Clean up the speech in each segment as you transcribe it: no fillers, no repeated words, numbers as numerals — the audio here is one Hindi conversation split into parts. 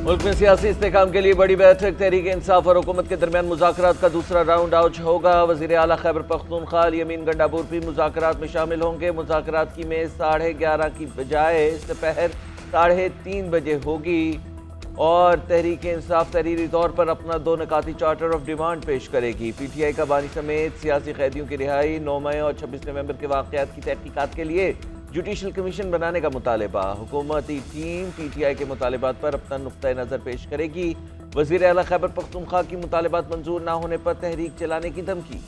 मुल्क में सियासी इस्तेहकाम के लिए बड़ी बैठक तहरीक इंसाफ और हुकूमत के दरमियान मुज़ाकरात का दूसरा राउंड आज होगा। वज़ीर आला खैबर पख्तूनख्वा यमीन गंडापुर भी मुज़ाकरात में शामिल होंगे। मुज़ाकरात की मेज़ 11:30 की बजाय दोपहर 3:30 बजे होगी और तहरीक इंसाफ तहरीरी तौर पर अपना 2 निकाती चार्टर ऑफ डिमांड पेश करेगी। PTI का बानी समेत सियासी कैदियों की रिहाई, 9 मई और 26 नवंबर के वाक़यात की तहकीकात के लिए जुडिशल कमीशन बनाने का मुतालबा। हुकूमती टीम PTI के मुतालबात पर अपना नुक्ता नज़र पेश करेगी। वज़ीर आला खैबर पख्तूनख्वा की मुतालबात मंजूर न होने पर तहरीक चलाने की धमकी।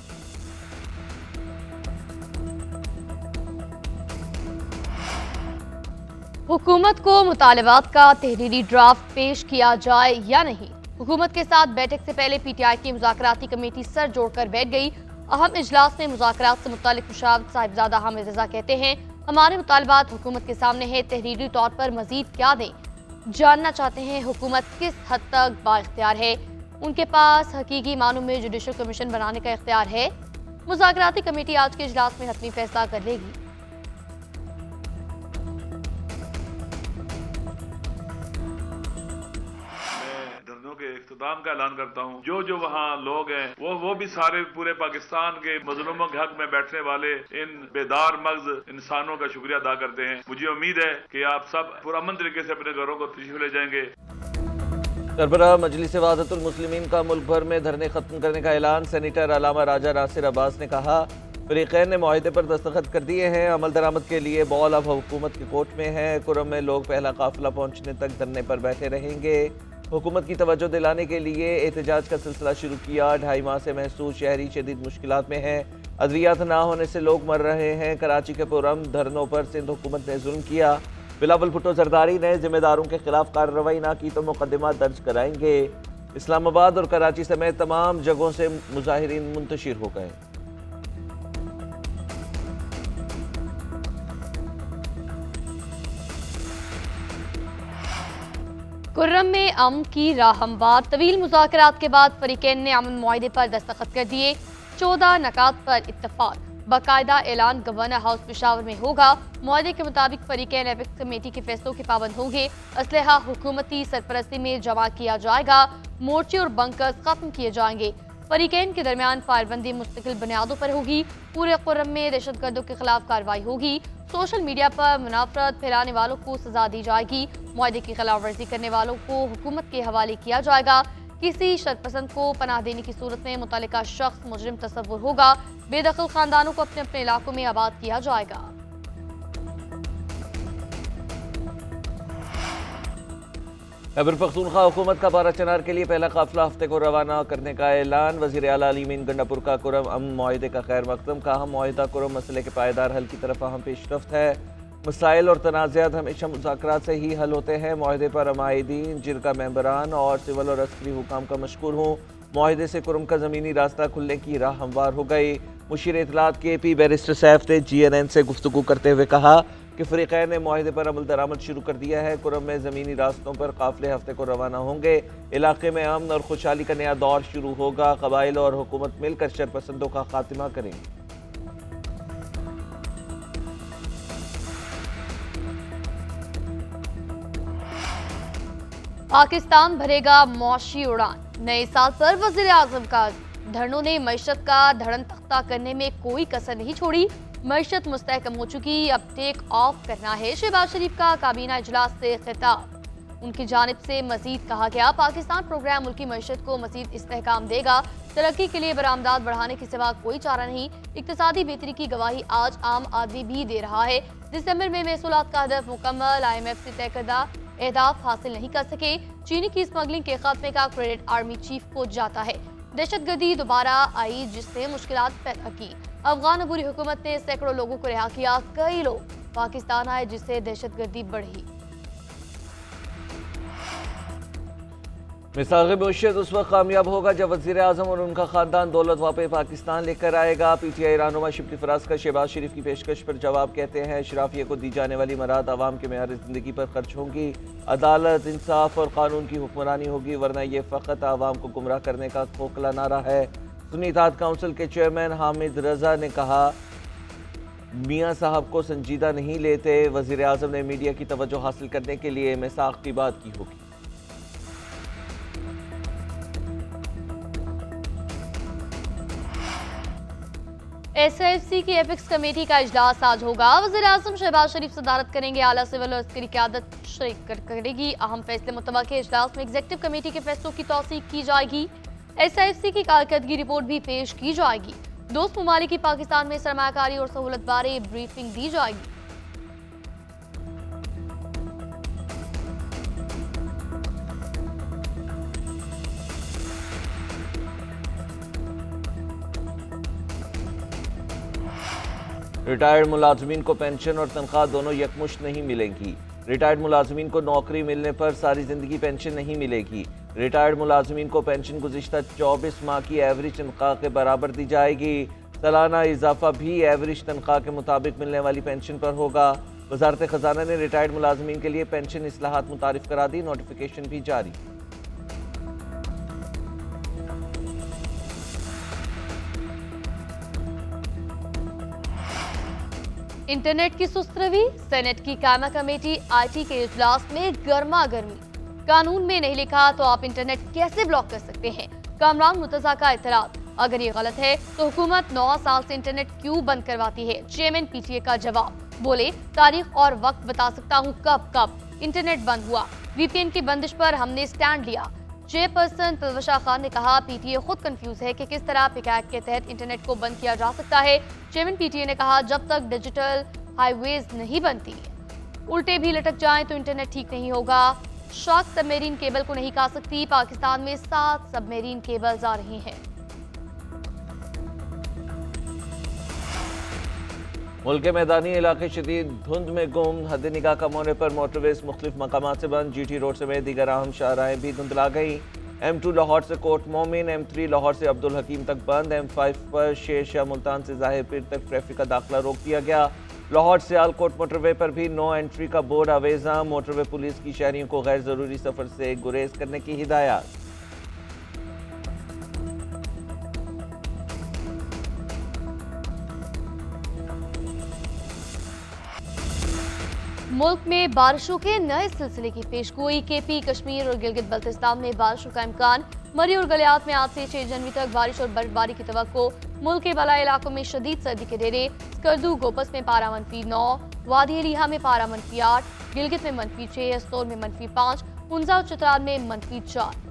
हुकूमत को मुतालबात का तहरीरी ड्राफ्ट पेश किया जाए या नहीं। हुकूमत के साथ बैठक से पहले PTI की मुज़ाकराती कमेटी सर जोड़कर बैठ गई। अहम इजलास में मुज़ाकरात से मुतालिक मुशावरत साहिबजादा हामिद रज़ा कहते हैं, हमारे मुतालबात हुकूमत के सामने है, तहरीरी तौर पर मजीद क्या दें। जानना चाहते हैं हुकूमत किस हद तक बाइख्तियार है, उनके पास हकीकी मानों में जुडिशल कमीशन बनाने का इख्तियार है। मुज़ाकराती कमेटी आज के इजलास में हतमी फैसला कर लेगी। के इख्तिताम का ऐलान करता हूँ। जो वहाँ लोग हैं वो भी सारे पूरे पाकिस्तान के मजलूमों के हक में बैठने वाले इन बेदार मग्ज इंसानों का शुक्रिया अदा करते हैं। मुझे उम्मीद है कि आप सब पुरअमन तरीके से अपने घरों को तशरीफ ले जाएंगे। सरबराह मजलिस वहादतुल मुस्लिमीन का मुल्क भर में धरने खत्म करने का ऐलान। सेनेटर अलामा राजा नासिर अब्बास ने कहा, फरीकैन ने मुआहदे पर दस्तखत कर दिए हैं, अमल दरामद के लिए बॉल अब हुकूमत के कोर्ट में है। कुरम में लोग पहला काफिला पहुंचने तक धरने पर बैठे रहेंगे। हुकूमत की तवज्जो दिलाने के लिए एहतजाज का सिलसिला शुरू किया। 2.5 माह से महसूस शहरी शदीद मुश्किलात में हैं। अद्वियात ना होने से लोग मर रहे हैं। कराची के पुरम धरनों पर सिंध हुकूमत ने जुल्म किया। बिलावल भुट्टो जरदारी ने जिम्मेदारों के खिलाफ कार्रवाई ना की तो मुकदमा दर्ज कराएंगे। इस्लामाबाद और कराची समेत तमाम जगहों से मुजाहिरीन मुंतशिर हो गए। कुर्रम में अमन की राह हमवार। तवील मुज़ाकरात के बाद फरीकैन ने अमन मुआहदे पर दस्तखत कर दिए। 14 नकात पर इत्तफाक। बाकायदा ऐलान गवर्नर हाउस पेशावर में होगा। मुआहदे के मुताबिक फरीकैन एपेक्स कमेटी के फैसलों के पाबंद होंगे। असलहा हुकूमती सरपरस्ती में जमा किया जाएगा। मोर्चे और बंकर्स खत्म किए जाएंगे। फरीकैन के दरमियान फायरबंदी मुस्तकिल बुनियादों पर होगी। पूरे कुर्रम में दहशतगर्दों के खिलाफ कार्रवाई होगी। सोशल मीडिया पर मुनाफरत फैलाने वालों को सजा दी जाएगी। मुआहदे की खिलाफ वर्जी करने वालों को हुकूमत के हवाले किया जाएगा। किसी शरपसंद को पनाह देने की सूरत में मुतल्लिका शख्स मुजरिम तस्वुर होगा। बेदखल खानदानों को अपने अपने इलाकों में आबाद किया जाएगा। खैबर पख्तूनख्वा हुकूमत का 12 चनार के लिए पहला काफिला हफ्ते को रवाना करने का ऐलान। वज़ीर आला यमीन गंडापुर का कुरम अमन मुआहदे का खैर मकदम। कहा, मुआहदा कुरम मसले के पायदार हल की तरफ अहम पेशरफ्त है। मसाइल और तनाज़ात हमेशा मुज़ाकरात से ही हल होते हैं। मुआहदे पर अमायदीन, जिरका मेंबरान और सिविल और अस्करी हुकाम का मशकूर हूँ। मुआहदे से कुरम का ज़मीनी रास्ता खुलने की राह हमवार हो गई। मुशीर इत्तलात KP बैरिस्टर सैफ ने GNN से गुफ्तगू करते हुए कहा कि फरीकैन ने मुआहदे पर अमल दरामद शुरू कर दिया है। कुरम में ज़मीनी रास्तों पर काफिले हफ्ते को रवाना होंगे। इलाके में अमन और खुशहाली का नया दौर शुरू होगा। कबाइल और हुकूमत मिलकर शरपसंदों का खात्मा करेंगे। पाकिस्तान भरेगा मौशी उड़ान। नए साल पर वज़ीर आज़म का धरनों ने मईशत का धड़न तख्ता करने में कोई कसर नहीं छोड़ी। मईशत मुस्तहकम हो चुकी, अब टेक ऑफ करना है। शहबाज शरीफ का काबीना इजलास से खिताब। उनकी जानिब से मजीद कहा गया, पाकिस्तान प्रोग्राम मुल्की मईशत को मजीद इस्तेहकाम देगा। तरक्की के लिए बरामदात बढ़ाने के सिवा कोई चारा नहीं। इक्तिसादी बेहतरी की गवाही आज आम आदमी भी दे रहा है। दिसंबर में महसूलात का हदफ मुकम्मल IMF से तय करदा अहदाफ हासिल नहीं कर सके। चीनी की स्मगलिंग के खात्मे का क्रेडिट आर्मी चीफ को जाता है। दहशतगर्दी दोबारा आई जिसने मुश्किलात पैदा की। अफगान अबूरी हुकूमत ने सैकड़ों लोगों को रिहा किया। कई लोग पाकिस्तान आए जिससे दहशतगर्दी बढ़ी। मिसाक़ मुर्शिद उस वक्त कामयाब होगा जब वज़ीर आज़म और उनका ख़ानदान दौलत वापस पाकिस्तान लेकर आएगा। PTI रहनुमा शिबली फराज का शहबाज शरीफ की पेशकश पर जवाब कहते हैं, शराफिया को दी जाने वाली मराद आवाम के मेयार ज़िंदगी पर खर्च होंगी। अदालत, इंसाफ और कानून की हुक्मरानी होगी, वरना ये फ़कत आवाम को गुमराह करने का खोखला नारा है। सुन्नी इत्तेहाद काउंसिल के चेयरमैन हामिद रजा ने कहा, मियाँ साहब को संजीदा नहीं लेते। वज़ीर आज़म ने मीडिया की तवज्जो हासिल करने के लिए मिसाक़ की बात की होगी। SIFC की एपिक्स कमेटी का इजलास आज होगा। वज़ीर-ए-आज़म शहबाज शरीफ सदारत करेंगे। आला सिविल और अस्करी क़यादत शिरकत करेगी। अहम फैसले मुतवक्के इजलास में एग्जीक्यूटिव कमेटी के फैसलों की तौसीक की जाएगी। SIFC की कारकर्दगी रिपोर्ट भी पेश की जाएगी। दोस्त ममालिक की पाकिस्तान में सरमायाकारी और सहूलत बारे ब्रीफिंग दी जाएगी। रिटायर्ड मुलाजमीन को पेंशन और तनख्वाह दोनों यकमुश्त नहीं मिलेगी। रिटायर्ड मुलाजमीन को नौकरी मिलने पर सारी जिंदगी पेंशन नहीं मिलेगी। रिटायर्ड मुलाजमीन को पेंशन गुज़िश्ता 24 माह की एवरेज तनख्वाह के बराबर दी जाएगी। सालाना इजाफा भी एवरेज तनख्वाह के मुताबिक मिलने वाली पेंशन पर होगा। वजारत खजाना ने रिटायर्ड मुलाजमीन के लिए पेंशन इस्लाहात मुतारिफ करा दी, नोटिफिकेशन भी जारी। इंटरनेट की सुस्त रवि, सेनेट की कायमा कमेटी IT के इजलास में गर्मा गर्मी। कानून में नहीं लिखा तो आप इंटरनेट कैसे ब्लॉक कर सकते हैं? कामरान मुर्तजा का इतराज, अगर ये गलत है तो हुकूमत 9 साल से इंटरनेट क्यों बंद करवाती है? चेयरमैन PTA का जवाब, बोले तारीख और वक्त बता सकता हूँ कब इंटरनेट बंद हुआ। VPN की बंदिश पर हमने स्टैंड लिया। चेयरपर्सन तलवशा खान ने कहा PTA खुद कंफ्यूज है कि किस तरह पिक एक्ट के तहत इंटरनेट को बंद किया जा सकता है। चेयरमैन PTA ने कहा जब तक डिजिटल हाईवेज नहीं बनती, उल्टे भी लटक जाएं तो इंटरनेट ठीक नहीं होगा। शार्क सबमरीन केबल को नहीं खा सकती। पाकिस्तान में 7 सबमरीन केबल्स आ रही हैं। मुल्क के मैदानी इलाके शदीद धुंध में गुम, हद निगाह कम होने पर मोटरवेज मुख्तलिफ मकामात से बंद। GT रोड समेत दीगर अहम शाहराहें भी धुंधला गई। M2 लाहौर से कोट मोमिन, M3 लाहौर से अब्दुल हकीम तक बंद। M5 पर शेर शाह मुल्तान से जाहिर पीर तक ट्रैफिक का दाखिला रोक दिया गया। लाहौर से आलकोट मोटरवे पर भी नो एंट्री का बोर्ड अवेजा। मोटरवे पुलिस की शहरियों को गैर जरूरी सफर से गुरेज करने की हिदायत। मुल्क में बारिशों के नए सिलसिले की पेशगोई। KP, कश्मीर और गिलगित बल्तिस्तान में बारिशों का इम्कान। मरी और गलियात में आज से 6 जनवरी तक बारिश और बर्फबारी की तवक्को। मुल्क के बलाई इलाकों में शदीद सर्दी के डेरे। स्कर्दू गोपस में पारा -9, वादी अलीहा में पारा -8, गिलगित में -6, अस्तोर में -5, हुंजा और चित्राल में -4।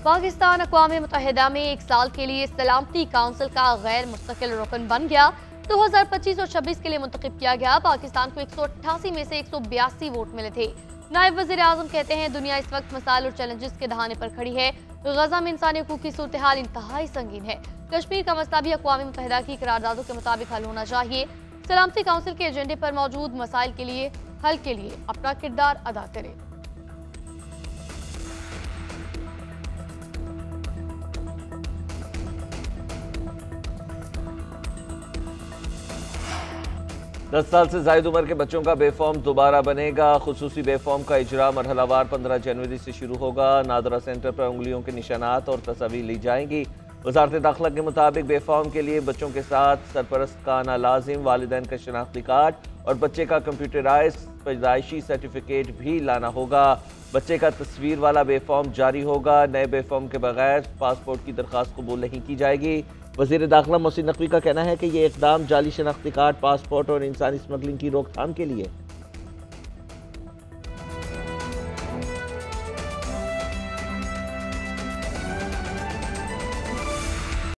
पाकिस्तान अक़वाम मुत्तहिदा में 1 साल के लिए सलामती काउंसिल का गैर मुस्तकिल रुकन बन गया। 2025 और 26 के लिए मुंतखब किया गया। पाकिस्तान को 188 में से 182 वोट मिले थे। नायब वज़ीर आज़म कहते हैं दुनिया इस वक्त मसाइल और चैलेंजेस के दहाने पर खड़ी है। गजा में इंसानी हकूक़ की सूरत हाल इंतहाई संगीन है। कश्मीर का मसला भी अक़वाम मुत्तहिदा की करारदादों के मुताबिक हल होना चाहिए। सलामती काउंसिल के एजेंडे पर मौजूद मसाइल के लिए हल के लिए अपना किरदार अदा करे। दस साल से ज़ायद उम्र के बच्चों का बेफॉर्म दोबारा बनेगा। खुसूसी बेफॉर्म का इजरा मरहलावार 15 जनवरी से शुरू होगा। नादरा सेंटर पर उंगलियों के निशानात और तस्वीर ली जाएंगी। वजारत दाखिला के मुताबिक बेफॉर्म के लिए बच्चों के साथ सरपरस्त का आना लाजिम, वालिदैन का शनाख्ती कार्ड और बच्चे का कंप्यूटराइज पैदाइशी सर्टिफिकेट भी लाना होगा। बच्चे का तस्वीर वाला बेफॉर्म जारी होगा। नए बेफॉर्म के बगैर पासपोर्ट की दरख्वास्त कबूल नहीं की जाएगी। वज़ीर दाखिला मोहसिन नकवी का कहना है कि ये इक़दाम जाली शनाख्ती कार्ड, पासपोर्ट और इंसानी स्मगलिंग की रोकथाम के लिए